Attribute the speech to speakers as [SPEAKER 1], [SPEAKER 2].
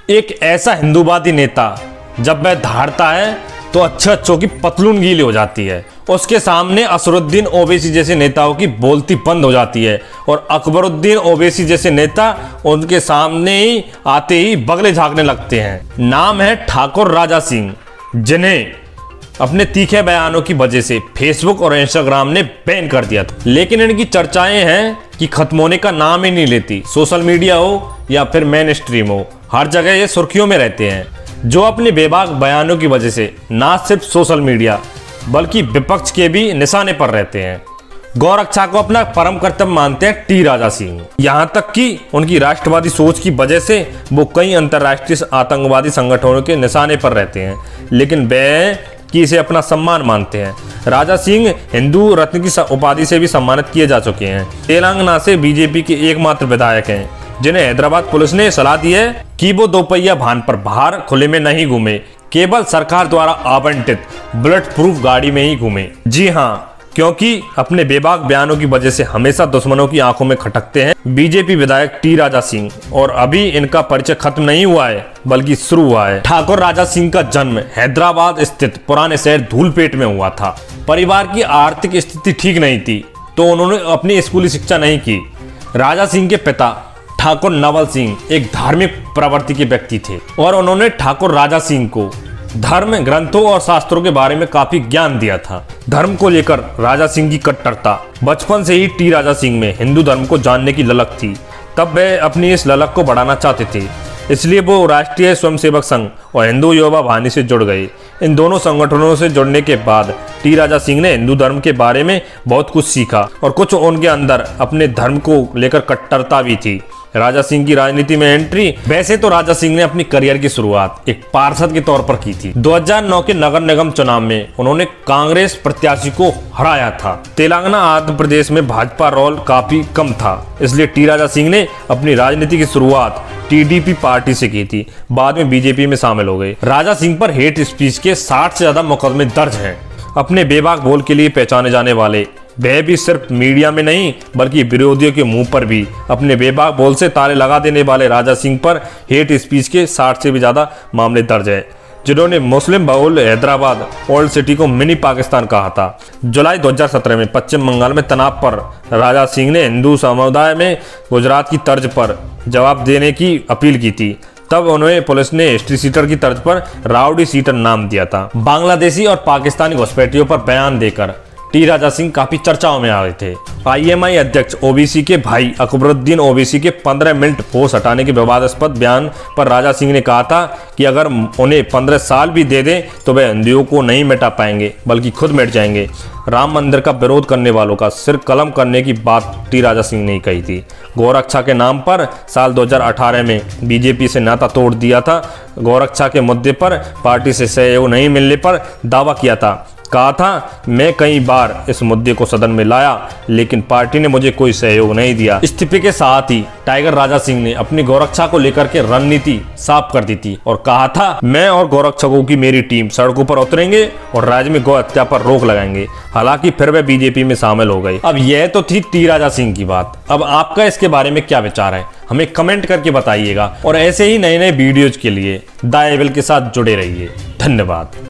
[SPEAKER 1] एक ऐसा हिंदूवादी नेता जब वह धारता है तो अच्छों की पतलून गीली हो जाती है। उसके सामने असरुद्दीन ओवैसी जैसे नेताओं की बोलती बंद हो जाती है और अकबरुद्दीन ओवैसी जैसे नेता उनके सामने ही आते ही बगले झांकने लगते हैं। नाम है ठाकुर राजा सिंह, जिन्हें अपने तीखे बयानों की वजह से फेसबुक और इंस्टाग्राम ने बैन कर दिया था। लेकिन इनकी चर्चाएं हैं कि खत्म होने का नाम ही नहीं लेती। सोशल मीडिया हो या फिर मेन स्ट्रीम हो, हर जगह ये सुर्खियों में रहते हैं, जो अपने बेबाक बयानों की वजह से ना सिर्फ सोशल मीडिया बल्कि विपक्ष के भी निशाने पर रहते हैं। गौरक्षा को अपना परम कर्तव्य मानते हैं टी राजा सिंह। यहाँ तक कि उनकी राष्ट्रवादी सोच की वजह से वो कई अंतर्राष्ट्रीय आतंकवादी संगठनों के निशाने पर रहते हैं, लेकिन वे कि इसे अपना सम्मान मानते हैं। राजा सिंह हिंदू रत्न की उपाधि से भी सम्मानित किए जा चुके हैं। तेलंगाना से बीजेपी के एकमात्र विधायक हैं जिन्हें हैदराबाद पुलिस ने सलाह दी है कि वो दोपहिया वाहन पर बाहर खुले में नहीं घूमे, केवल सरकार द्वारा आवंटित बुलेट प्रूफ गाड़ी में ही घूमे। जी हाँ, क्योंकि अपने बेबाक बयानों की वजह से हमेशा दुश्मनों की आंखों में खटकते हैं बीजेपी विधायक टी राजा सिंह, और अभी इनका परिचय खत्म नहीं हुआ है बल्कि शुरू हुआ है। ठाकुर राजा सिंह का जन्म हैदराबाद स्थित पुराने शहर धूलपेट में हुआ था। परिवार की आर्थिक स्थिति ठीक नहीं थी तो उन्होंने अपनी स्कूली शिक्षा नहीं की। राजा सिंह के पिता ठाकुर नवल सिंह एक धार्मिक प्रवृत्ति के व्यक्ति थे और उन्होंने ठाकुर राजा सिंह को धर्म ग्रंथों और शास्त्रों के बारे में काफी ज्ञान दिया था। धर्म को लेकर राजा सिंह की कट्टरता बचपन से ही टी राजा सिंह में हिंदू धर्म को जानने की ललक थी। तब वे अपनी इस ललक को बढ़ाना चाहते थे, इसलिए वो राष्ट्रीय स्वयंसेवक संघ और हिंदू युवा वाहिनी से जुड़ गए। इन दोनों संगठनों से जुड़ने के बाद टी राजा सिंह ने हिंदू धर्म के बारे में बहुत कुछ सीखा और कुछ उनके अंदर अपने धर्म को लेकर कट्टरता भी थी। राजा सिंह की राजनीति में एंट्री। वैसे तो राजा सिंह ने अपनी करियर की शुरुआत एक पार्षद के तौर पर की थी। 2009 के नगर निगम चुनाव में उन्होंने कांग्रेस प्रत्याशी को हराया था। तेलंगाना आंध्र प्रदेश में भाजपा रोल काफी कम था, इसलिए टी राजा सिंह ने अपनी राजनीति की शुरुआत टीडीपी पार्टी से की थी। बाद में बीजेपी में शामिल हो गए। राजा सिंह पर हेट स्पीच के 60 से ज्यादा मुकदमे दर्ज हैं। अपने बेबाक बोल के लिए पहचाने जाने वाले वह भी सिर्फ मीडिया में नहीं बल्कि विरोधियों के मुंह पर भी अपने बेबाक बोल से ताले लगा देने वाले राजा सिंह पर हेट स्पीच के 60 से भी ज्यादा मामले दर्ज है, जिन्होंने मुस्लिम बहुल हैदराबाद ओल्ड सिटी को मिनी पाकिस्तान कहा था। जुलाई 2017 में पश्चिम बंगाल में तनाव पर राजा सिंह ने हिंदू समुदाय में गुजरात की तर्ज पर जवाब देने की अपील की थी। तब उन्हें पुलिस ने हिस्ट्री सीटर की तर्ज पर राउडी सीटर नाम दिया था। बांग्लादेशी और पाकिस्तानी घुसपैठियों पर बयान देकर टी राजा सिंह काफी चर्चाओं में आ गए थे। आईएमआई अध्यक्ष ओवैसी के भाई अकबरुद्दीन ओवैसी के 15 मिनट होश हटाने के विवादास्पद बयान पर राजा सिंह ने कहा था कि अगर उन्हें 15 साल भी दे दें तो वे हिंदुओं को नहीं मिटा पाएंगे बल्कि खुद मिट जाएंगे। राम मंदिर का विरोध करने वालों का सिर कलम करने की बात टी राजा सिंह ने कही थी। गौरक्षा के नाम पर साल 2018 में बीजेपी से नाता तोड़ दिया था। गौरक्षा के मुद्दे पर पार्टी से सहयोग नहीं मिलने पर दावा किया था। कहा था, मैं कई बार इस मुद्दे को सदन में लाया लेकिन पार्टी ने मुझे कोई सहयोग नहीं दिया। इस्तीफे के साथ ही टाइगर राजा सिंह ने अपनी गौरक्षा को लेकर के रणनीति साफ कर दी थी और कहा था, मैं और गौरक्षकों की मेरी टीम सड़कों पर उतरेंगे और राज्य में गौ हत्या पर रोक लगाएंगे। हालांकि फिर वे बीजेपी में शामिल हो गए। अब यह तो थी टी राजा सिंह की बात। अब आपका इसके बारे में क्या विचार है, हमें कमेंट करके बताइएगा और ऐसे ही नए नए वीडियोज के लिए द एविल के साथ जुड़े रहिए। धन्यवाद।